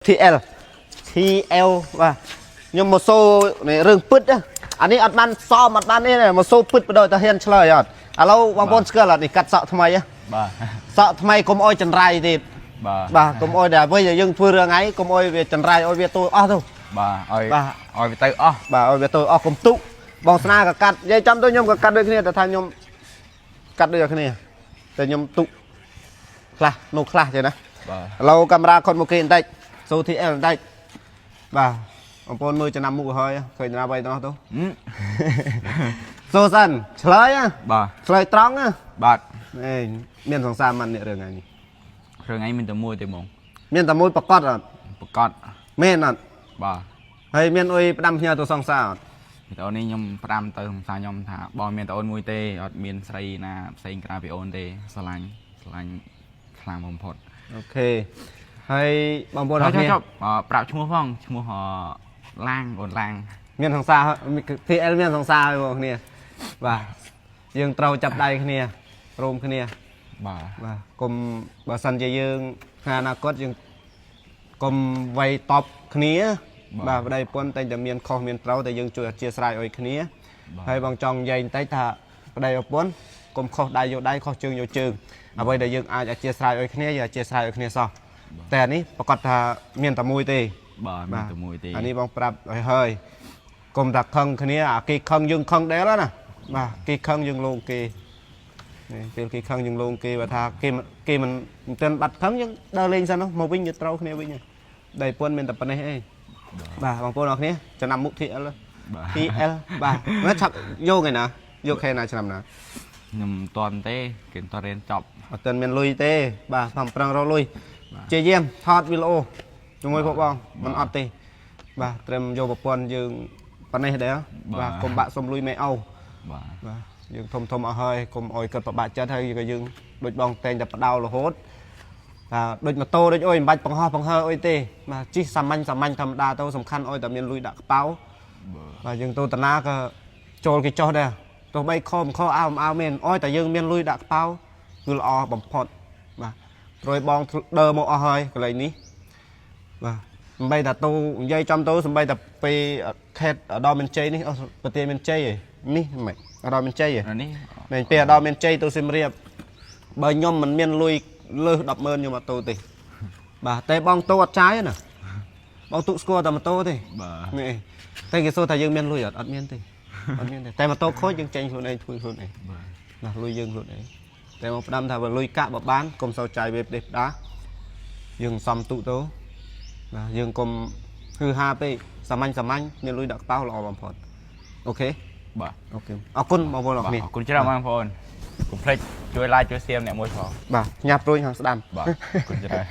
TL TL បាទខ្ញុំមកសូរឿងពិតអានេះអត់បានសមអត់បាននេះមកសូពិតបដ តាហ៊ានឆ្លើយអត់ឥឡូវបងប្អូនស្គាល់អត់នេះកាត់សក់ថ្មីបាទសក់ថ្មីកុំអោយចន្រៃទៀតបាទកុំអោយតែអ្វីដែលយើងធ្វើរឿងហ្នឹងកុំអោយវាចន្រៃអោយវាទូអស់ទៅបាទអោយវាទៅអស់បាទអោយវាទូអស់កុំទុបងស្នាក៏កាត់និយាយចំទៅខ្ញុំក៏កាត់ដូចគ្នាតែថាខ្ញុំកាត់ដូចគ្នាតែខ្ញុំទុខ្លះនោះខ្លះចឹងណាបាទឥឡូវកាមេរ៉ាគាត់មកគេបន្តិចសូ TL បន្តិចបាទបងប្អូនមើលចំណាំមុខហើយឃើញណាអ្វីទៅទៅសូសិនឆ្លើយបាទឆ្លើយត្រង់បាទអេមានសង្សារមិននេះរឿងហ្នឹងរឿងហ្នឹងមានតែមួយទេហ្មងមានតែមួយប្រកាសអត់ប្រកាសមែនអត់បាទហើយមានអុយផ្ដាំផ្ញើទៅសង្សារអត់តើនេះខ្ញុំផ្ដាំទៅសង្សារខ្ញុំថាបងមានតែអូនមួយទេអត់មានស្រីណាផ្សេងក្រៅពីអូនទេស្រឡាញ់ខ្លាំងបំផុតអូខេហើយបងប្អូនអរគុណប្រាប់ឈ្មោះផងឈ្មោះឡាងអូនឡាងមានសង្សារ TL មានសង្សារហើយបងប្អូនបាទយើងត្រូវចាប់ដៃគ្នាព្រមគ្នាបាទកុំបើសិនជាយើងថ្ងៃអនាគតយើងកុំវាយតបគ្នាបាទប្តីប្រពន្ធតែតែមានខុសមានត្រូវតែយើងជួយអធិស្ឋានឲ្យគ្នាហើយបងចង់និយាយបន្តិចថាប្តីប្រពន្ធកុំខុសដៃយកដៃខុសជើងយកជើងអ្វីដែលយើងអាចអធិស្ឋានឲ្យគ្នាយើងអធិស្ឋានឲ្យគ្នាសោះតែនេះប្រកាសថាមានតែមួយទេបាទមានតែមួយទេអានេះបងប្រាប់ឲ្យហើយកុំតែខឹងគ្នាអាគេខឹងយើងខឹងដែរណាបាទគេខឹងយើងលងគេនេះពេលគេខឹងយើងលងគេបើថាគេមិនទាន់បាត់ខឹងយើងដើរលេងសិនមកវិញយើងត្រូវគ្នាវិញដៃពន្ធមានតែប៉ុណ្ណេះឯងបាទបងប្អូនអរគ្នាចំណាំមុខ TL បាទមកឆាប់យកឯណាយកខែណាឆ្នាំណាខ្ញុំមិនតាន់ទេគេមិនតាន់រៀនចប់អត់ទាន់មានលុយទេបាទខំប្រឹងរកលុយជាយាមថតវីដេអូជាមួយពួកបងមិនអត់ទេបាទត្រឹមយកប្រព័ន្ធយើងប៉ុណ្ណេះដែរបាទកុំបាក់សុំលុយមេអូបាទយើងធំអស់ហើយកុំអោយគាត់ប្របាក់ចិត្តហើយក៏យើងដូចបងតែងតែបដោរហូតថាដូចម៉ូតូដូចអុយមិនបាច់បង្ហោះបង្ហើអុយទេបាទជិះសាមញ្ញធម្មតាទៅសំខាន់អុយតែមានលុយដាក់ខ្ប៉ៅបាទយើងទៅតាណាក៏ចូលគេចោះដែរទោះបីខំខអើមែនអុយតែយើងមានលុយដាក់ខ្ប៉ៅគឺល្អបំផុតបាទត្រួយបងដើរមកអស់ហើយកន្លែងនេះបាទសំបីតាទូនិយាយចំទៅសំបីតាពេលខេតដល់មានជ័យនេះប្រទេសមានជ័យនេះមិនដល់មានជ័យនេះមែនពេលដល់មានជ័យទៅសៀមរាបបើខ្ញុំមិនមានលុយលើស 100000ខ្ញុំអត់ទៅទេបាទតែបងទៅអត់ចាយណាបងទុកស្គាល់តែម៉ូតូទេបាទនេះតែគេសួរថាយើងមានលុយអត់មានទេអត់មានទេតែម៉ូតូខូចយើងចេញខ្លួនឯងធ្វើខ្លួនឯងបាទលុយយើងខ្លួនឯងតែមកផ្ដាំថាបើលុយកាក់បើបានកុំសូវចាយវាផ្ដេសផ្ដាយើងសំទុកទៅបាទយើងកុំគឺហាពេកសាមញ្ញមានលុយដាក់ខ្ពៅល្អបំផុតអូខេបាទអូខេអរគុណបងប្អូនអរគុណអរគុណច្រើនបងប្អូនកុំភ្លេចជួយ like ជួយ share អ្នកមួយផងបាទញ៉ាប់រួចខាងស្ដាំបាទអរគុណច្រើន